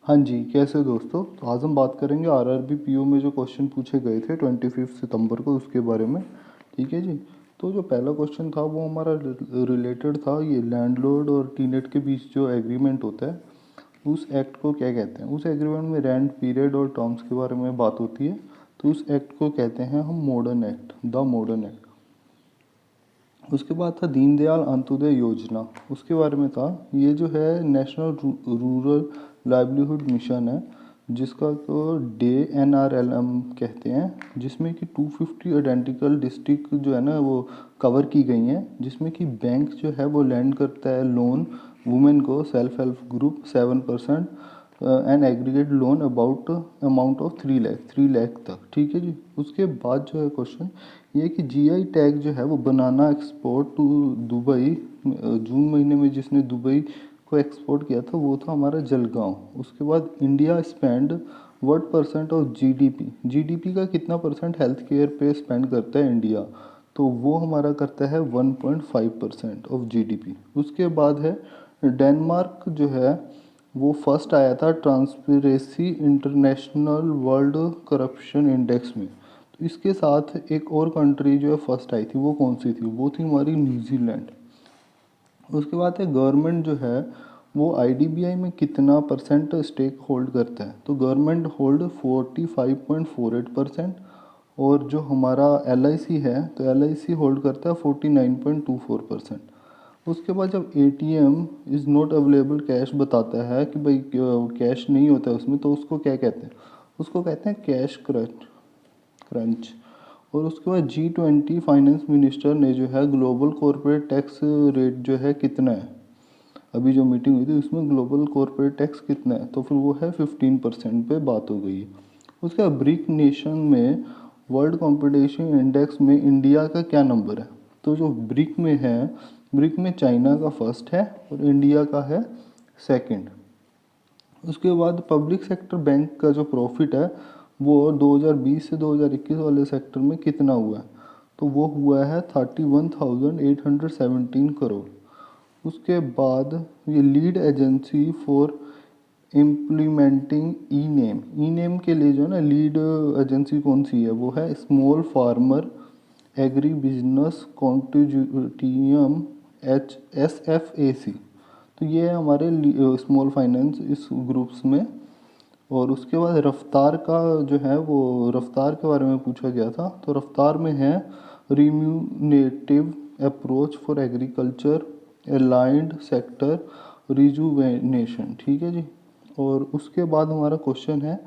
हाँ जी, कैसे हो दोस्तों। तो आज हम बात करेंगे आरआरबी पीओ में जो क्वेश्चन पूछे गए थे 25 सितंबर को, उसके बारे में। ठीक है जी। तो जो पहला क्वेश्चन था वो हमारा रिलेटेड था, ये लैंडलॉर्ड और टीनेट के बीच जो एग्रीमेंट होता है उस एक्ट को क्या कहते हैं। उस एग्रीमेंट में रेंट पीरियड और टर्म्स के बारे में बात होती है। तो उस एक्ट को कहते हैं हम modern act, the modern act. उसके बाद था दीनदयाल अंत्योदय योजना, उसके बारे में था। ये जो है नेशनल रूरल लाइवलीहुड मिशन है, जिसका तो डे NRLM कहते हैं, जिसमें कि 250 आइडेंटिकल डिस्ट्रिक्ट जो है ना वो कवर की गई हैं, जिसमें कि बैंक जो है वो लैंड करता है लोन वुमेन को, self help group 7% and aggregate loan about amount of 3 lakh तक। ठीक है जी। उसके बाद जो है क्वेश्चन ये कि जीआई टैग जो है वो बनाना एक्सपोर्ट टू दुबई, जून महीने में जिसने दुबई को एक्सपोर्ट किया था वो था हमारा जलगांव। उसके बाद India spend what percent of GDP, GDP का कितना परसेंट हेल्थ केयर पे स्पेंड करता है इंडिया, तो वो हमारा करता है 1.5% ऑफ जीडीपी। उसके बाद है डेनमार्क जो है वो फर्स्ट आया था transparency international world corruption index में। तो इसके साथ एक और कंट्री जो है फर्स्ट आई थी, वो कौन सी थी, वो थी हमारी न्यूजीलैंड। उसके बाद है गवर्नमेंट जो है वो आईडीबीआई में कितना परसेंट स्टेक होल्ड करता है, तो गवर्नमेंट होल्ड 45.48%। और जो हमारा एलआईसी है तो एलआईसी होल्ड करता है 49.24%। उसके बाद जब ATM is not available cash बताता है कि भाई कैश नहीं होता है उसमें, तो उसको क्या कहते हैं, उसको कहते हैं कैश क्रंच। और उसके बाद G20 फाइनेंस मिनिस्टर ने जो है ग्लोबल कॉरपोरेट टैक्स रेट जो है कितना है, अभी जो मीटिंग हुई थी उसमें ग्लोबल कॉरपोरेट टैक्स कितना है, तो फिर वो है 15% पे बात हो गई है। उसके बाद ब्रिक नेशन में वर्ल्ड कंपटीशन इंडेक्स में इंडिया का क्या नंबर है, तो जो ब्रिक में है, ब्रिक में चाइना का फर्स्ट है और इंडिया का है सेकंड। उसके बाद पब्लिक सेक्टर बैंक का जो प्रॉफिट है वो 2020 से 2021 वाले सेक्टर में कितना हुआ है, तो वो हुआ है 31,817 करोड़। उसके बाद ये lead agency for implementing E name के लिए जो है ना लीड एजेंसी कौन सी है, वो है small farmer agri business continuum SFAC। तो ये है हमारे स्मॉल फाइनेंस इस ग्रुप्स में। और उसके बाद रफ्तार का जो है वो रफ्तार के बारे में पूछा गया था, तो रफ्तार में है रिम्यूनेटिव approach for agriculture aligned sector rejuvenation. ठीक है जी। और उसके बाद हमारा क्वेश्चन है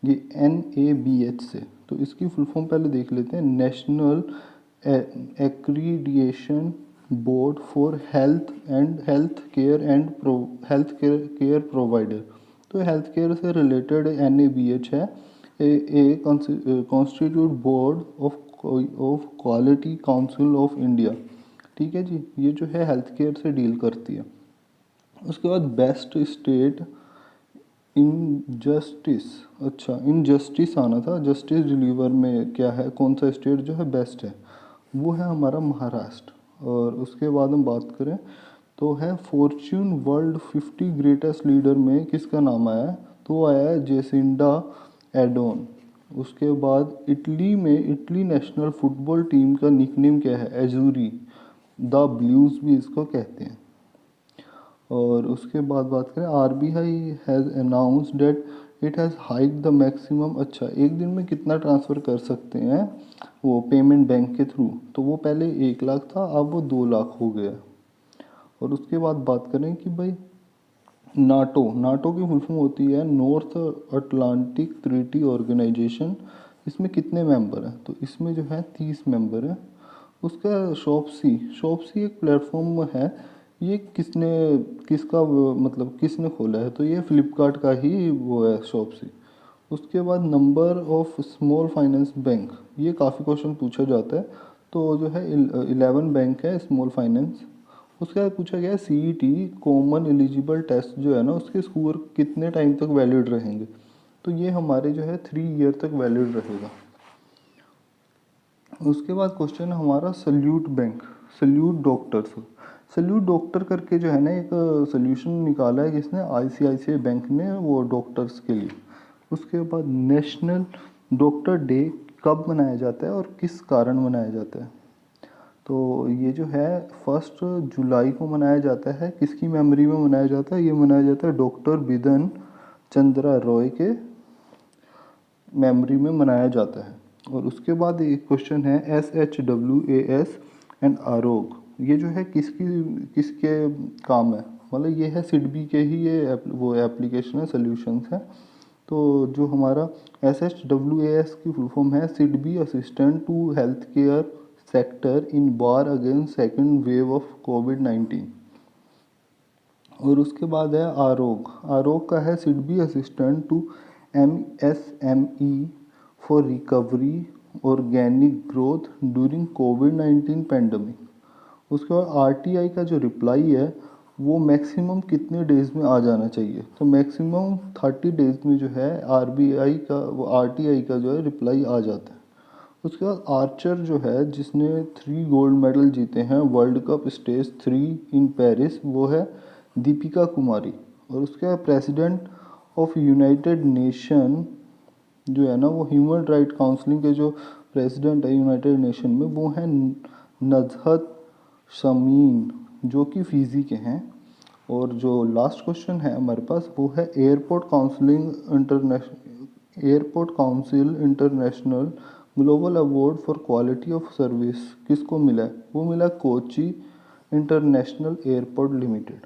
ये NABH से, तो इसकी फुल फॉर्म पहले देख लेते हैं, national accreditation board for health care provider. तो हेल्थ केयर से रिलेटेड NABH है, a constitute board of quality council of India. ठीक है जी। ये जो है हेल्थ केयर से डील करती है। उसके बाद बेस्ट स्टेट इनजस्टिस, अच्छा इनजस्टिस आना था, जस्टिस डिलीवर में क्या है, कौन सा स्टेट जो है बेस्ट है, वो है हमारा महाराष्ट्र। और उसके बाद हम बात करें तो है फॉर्च्यून वर्ल्ड 50 ग्रेटेस्ट लीडर में किसका नाम आया है, तो वो आया है जेसिंडा एडोन। उसके बाद इटली में इटली नेशनल फुटबॉल टीम का निकनेम क्या है, एजूरी, द ब्लूज भी इसको कहते हैं। और उसके बाद बात करें RBI has announced that it has hike the maximum, अच्छा एक दिन में कितना ट्रांसफ़र कर सकते हैं वो पेमेंट बैंक के थ्रू, तो वो पहले 1 लाख था, अब वो 2 लाख हो गया। और उसके बाद बात करें कि भाई नाटो, नाटो की फुल फॉर्म होती है नॉर्थ अटलांटिक ट्रीटी ऑर्गेनाइजेशन। इसमें कितने मेंबर हैं, तो इसमें जो है 30 मेंबर हैं। उसका शॉपसी, शॉपसी एक प्लेटफॉर्म है, ये किसका मतलब किसने खोला है, तो ये फ्लिपकार्ट का ही वो है शॉपसी। उसके बाद number of small finance bank, ये काफ़ी क्वेश्चन पूछा जाता है, तो जो है 11 बैंक है स्मॉल फाइनेंस। उसके बाद पूछा गया CET कॉमन एलिजिबल टेस्ट जो है ना उसके स्कोर कितने टाइम तक वैलिड रहेंगे, तो ये हमारे जो है 3 ईयर तक वैलिड रहेगा। उसके बाद क्वेश्चन है हमारा salute bank, salute doctors, salute doctor करके जो है ना एक सोल्यूशन निकाला है किसने, आईसीआईसीआई बैंक ने, वो डॉक्टर्स के लिए। उसके बाद नेशनल डॉक्टर डे कब मनाया जाता है और किस कारण मनाया जाता है? तो ये जो है 1 जुलाई को मनाया जाता है। किसकी मेमोरी में मनाया जाता है? ये मनाया जाता है डॉक्टर बिधन चंद्रा रॉय के मेमोरी में मनाया जाता है। और उसके बाद एक क्वेश्चन है SHWAS एंड आरोग, ये जो है किसके काम है? मतलब ये है सिडबी के ही, ये वो एप्लीकेशन है, सोल्यूशंस है। तो जो हमारा SHWAS की फुल फॉर्म है SIDBI assistant to health care sector in war against second wave of कोविड-19। और उसके बाद है आरोग। आरोग का है SIDBI assistant to MSME for recovery organic growth during कोविड-19 पेंडेमिक। उसके बाद RTI का जो रिप्लाई है वो मैक्सिमम कितने डेज़ में आ जाना चाहिए? तो मैक्सिमम 30 डेज़ में जो है RBI का वो RTI का जो है रिप्लाई आ जाता है। उसके बाद आर्चर जो है जिसने 3 गोल्ड मेडल जीते हैं world cup stage 3 in Paris, वो है दीपिका कुमारी। और उसके बाद प्रेसिडेंट ऑफ यूनाइटेड नेशन जो है ना, वो ह्यूमन राइट काउंसिलिंग के जो प्रेसिडेंट है यूनाइटेड नेशन में, वो हैं नजहत शमीन, जो कि फिजी के हैं। और जो लास्ट क्वेश्चन है हमारे पास वो है airport council international global award for quality of service किसको मिला है? वो मिला कोची इंटरनेशनल एयरपोर्ट लिमिटेड।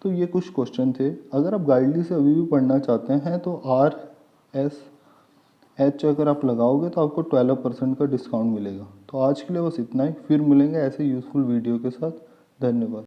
तो ये कुछ क्वेश्चन थे। अगर आप गाइडली से अभी भी पढ़ना चाहते हैं तो RSH अगर आप लगाओगे तो आपको 12% का डिस्काउंट मिलेगा। तो आज के लिए बस इतना ही, फिर मिलेंगे ऐसे यूज़फुल वीडियो के साथ। धन्यवाद।